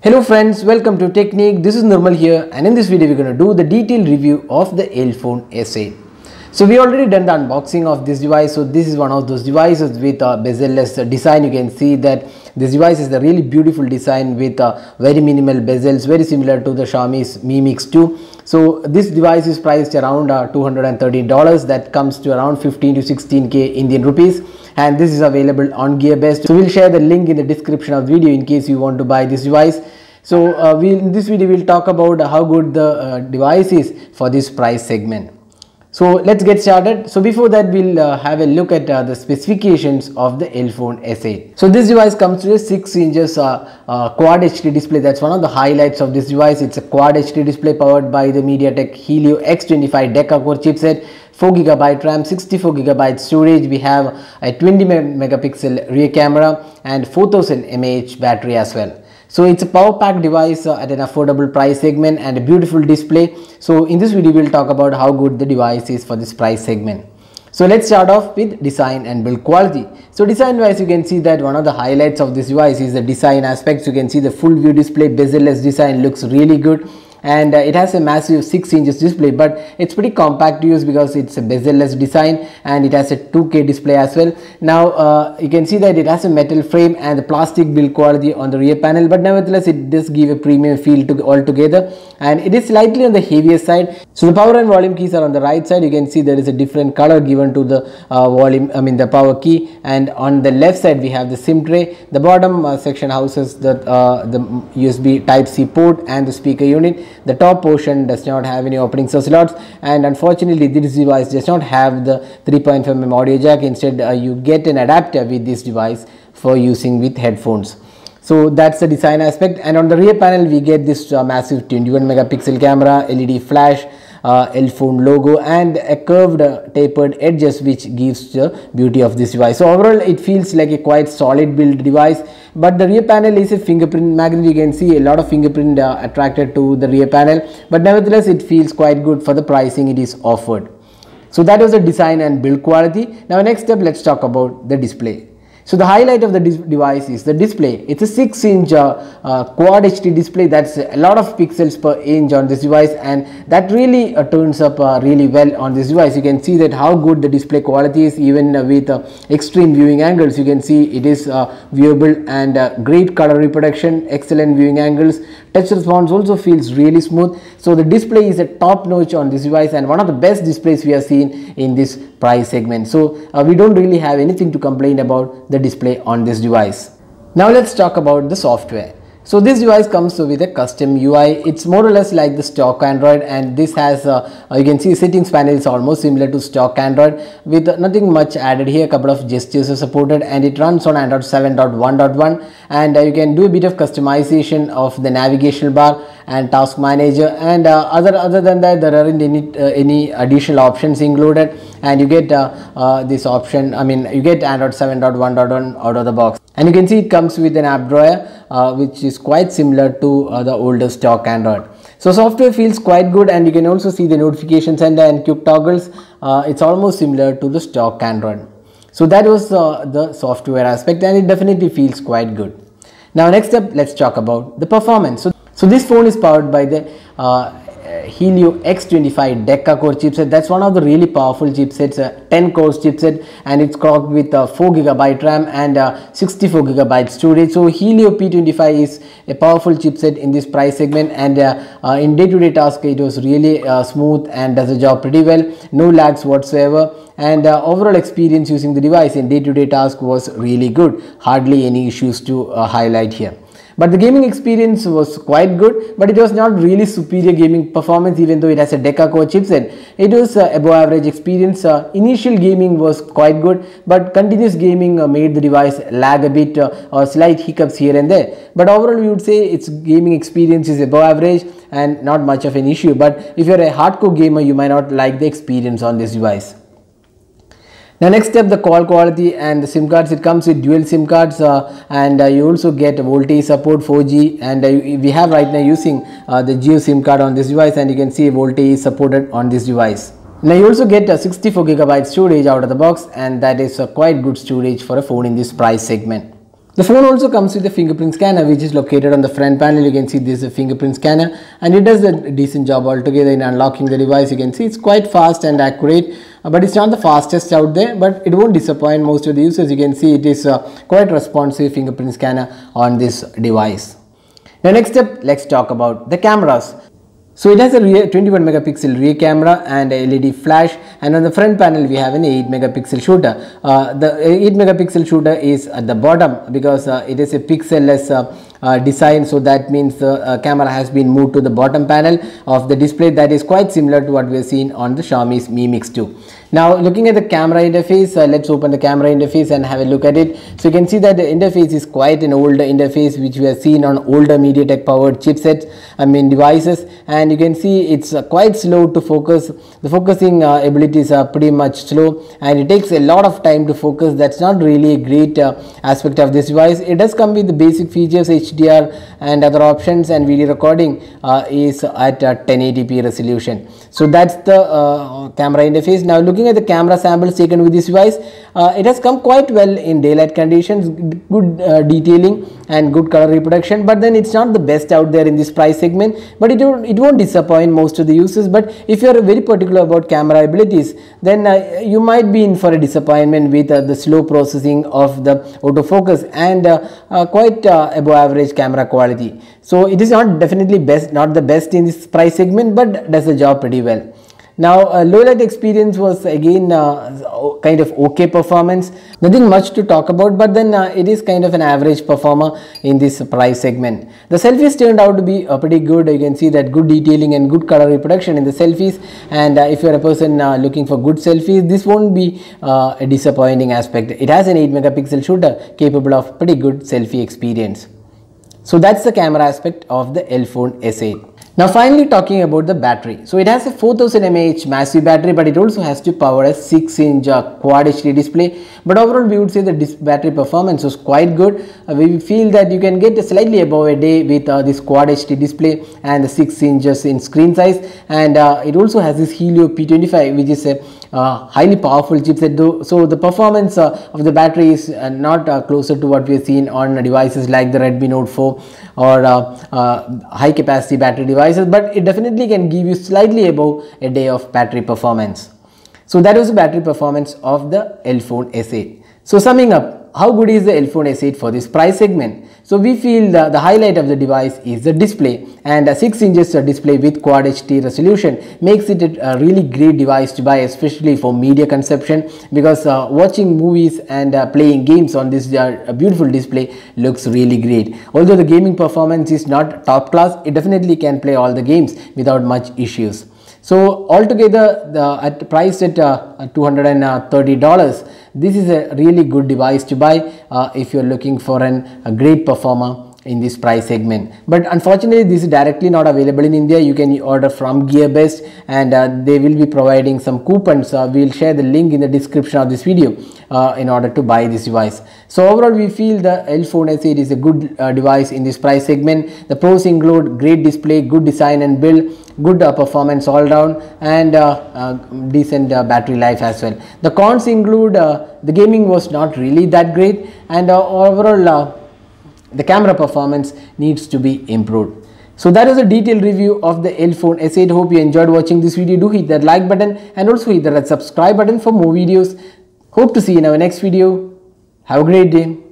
Hello friends, welcome to Technique. This is Nirmal here, and in this video we're going to do the detailed review of the Elephone S8. So we already done the unboxing of this device. So this is one of those devices with a bezel-less design. You can see that this device is a really beautiful design with very minimal bezels, very similar to the Xiaomi's Mi Mix 2. So this device is priced around $230. That comes to around 15 to 16k Indian rupees. And this is available on Gearbest. So we'll share the link in the description of the video in case you want to buy this device. So in this video we'll talk about how good the device is for this price segment. So let's get started. So before that we'll have a look at the specifications of the Elephone S8. So this device comes with a 6 inches quad HD display. That's one of the highlights of this device. It's a quad HD display powered by the MediaTek Helio X25 deca-core chipset, 4GB RAM, 64GB storage. We have a 20 megapixel rear camera and 4000 mAh battery as well. So it's a power pack device at an affordable price segment and a beautiful display. So in this video we'll talk about how good the device is for this price segment. So let's start off with design and build quality. So design wise, you can see that one of the highlights of this device is the design aspects. You can see the full view display, bezel-less design looks really good. And it has a massive 6 inches display, but it's pretty compact to use because it's a bezel-less design and it has a 2K display as well. Now you can see that it has a metal frame and the plastic build quality on the rear panel, but nevertheless it does give a premium feel to altogether, and it is slightly on the heavier side. So the power and volume keys are on the right side. You can see there is a different color given to the the power key, and on the left side we have the SIM tray. The bottom section houses the USB Type-C port and the speaker unit. The top portion does not have any opening slots, and unfortunately this device does not have the 3.5mm audio jack. Instead you get an adapter with this device for using with headphones. So that's the design aspect. And on the rear panel we get this massive 21 megapixel camera, LED flash, Elephone logo, and a curved tapered edges which gives the beauty of this device. So overall it feels like a quite solid build device, but the rear panel is a fingerprint magnet. You can see a lot of fingerprint attracted to the rear panel, but nevertheless it feels quite good for the pricing it is offered. So that was the design and build quality. Now next step, let's talk about the display. So the highlight of the device is the display. It's a 6-inch quad HD display. That's a lot of pixels per inch on this device, and that really turns up really well on this device. You can see that how good the display quality is, even with extreme viewing angles. You can see it is viewable, and great color reproduction, excellent viewing angles. Touch response also feels really smooth. So the display is a top notch on this device and one of the best displays we have seen in this price segment. So we don't really have anything to complain about the display on this device. Now let's talk about the software. So this device comes with a custom UI. It's more or less like the stock Android, and this has you can see settings panel is almost similar to stock Android with nothing much added here. A couple of gestures are supported, and it runs on Android 7.1.1, and you can do a bit of customization of the navigational bar and task manager, and other than that there aren't any additional options included, and you get this option, you get Android 7.1.1 out of the box, and you can see it comes with an app drawer which is quite similar to the older stock Android. So software feels quite good, and you can also see the notification center and quick toggles. It's almost similar to the stock Android. So that was the software aspect, and it definitely feels quite good. Now next up, let's talk about the performance. So this phone is powered by the Helio X25 deca-core chipset. That's one of the really powerful chipsets, 10 cores chipset, and it's clocked with 4GB RAM and 64GB storage. So Helio P25 is a powerful chipset in this price segment, and in day-to-day tasks it was really smooth and does the job pretty well, no lags whatsoever, and overall experience using the device in day-to-day task was really good, hardly any issues to highlight here. But the gaming experience was quite good, but it was not really superior gaming performance. Even though it has a deca-core chipset, it was above average experience. Initial gaming was quite good, but continuous gaming made the device lag a bit or slight hiccups here and there. But overall we would say its gaming experience is above average and not much of an issue. But if you're a hardcore gamer, you might not like the experience on this device. Now next step, the call quality and the SIM cards. It comes with dual SIM cards, and you also get voltage support 4G, and we have right now using the Jio SIM card on this device, and you can see voltage is supported on this device. Now you also get a 64GB storage out of the box, and that is a quite good storage for a phone in this price segment. The phone also comes with a fingerprint scanner which is located on the front panel. You can see this is a fingerprint scanner and it does a decent job altogether in unlocking the device. You can see it's quite fast and accurate, but it's not the fastest out there, but it won't disappoint most of the users. You can see it is quite responsive fingerprint scanner on this device. Now next up, let's talk about the cameras. So it has a 21 megapixel rear camera and a LED flash, and on the front panel we have an 8 megapixel shooter. The 8 megapixel shooter is at the bottom because it is a pixel-less design, so that means the camera has been moved to the bottom panel of the display. That is quite similar to what we have seen on the Xiaomi's Mi Mix 2. Now looking at the camera interface, let's open the camera interface and have a look at it. So you can see that the interface is quite an older interface which we have seen on older MediaTek powered chipsets, devices, and you can see it's quite slow to focus. The focusing abilities are pretty much slow and it takes a lot of time to focus. That's not really a great aspect of this device. It does come with the basic features, HDR and other options, and video recording is at 1080p resolution. So that's the camera interface. Now looking at the camera samples taken with this device, it has come quite well in daylight conditions, good detailing and good color reproduction, but then it's not the best out there in this price segment, but it won't disappoint most of the users. But if you are very particular about camera abilities, then you might be in for a disappointment with the slow processing of the autofocus and quite above average camera quality. So it is not definitely not the best in this price segment, but does the job pretty well. Now low light experience was again kind of okay performance, nothing much to talk about, but then it is kind of an average performer in this price segment. The selfies turned out to be pretty good. You can see that good detailing and good color reproduction in the selfies, and if you are a person looking for good selfies, this won't be a disappointing aspect. It has an 8 megapixel shooter capable of pretty good selfie experience. So that's the camera aspect of the Elephone S8. Now finally talking about the battery. So it has a 4000 mAh massive battery, but it also has to power a 6-inch Quad HD display. But overall we would say that this battery performance was quite good. We feel that you can get slightly above a day with this Quad HD display and the 6 inches in screen size, and it also has this Helio P25 which is a highly powerful chipset though. So the performance of the battery is not closer to what we have seen on devices like the Redmi Note 4 or high capacity battery devices, but it definitely can give you slightly above a day of battery performance. So that was the battery performance of the Elephone S8. So summing up, how good is the Elephone S8 for this price segment? So we feel the highlight of the device is the display, and a 6 inches display with Quad HD resolution makes it a really great device to buy, especially for media consumption, because watching movies and playing games on this beautiful display looks really great. Although the gaming performance is not top class, it definitely can play all the games without much issues. So altogether, priced at $230, this is a really good device to buy if you are looking for a great performer in this price segment. But unfortunately this is directly not available in India. You can order from GearBest, and they will be providing some coupons. We will share the link in the description of this video in order to buy this device. So overall we feel the Elephone S8 is a good device in this price segment. The pros include great display, good design and build, good performance all round, and decent battery life as well. The cons include the gaming was not really that great, and overall the camera performance needs to be improved. So that is a detailed review of the Elephone S8. Hope you enjoyed watching this video. Do hit that like button and also hit that subscribe button for more videos. Hope to see you in our next video. Have a great day.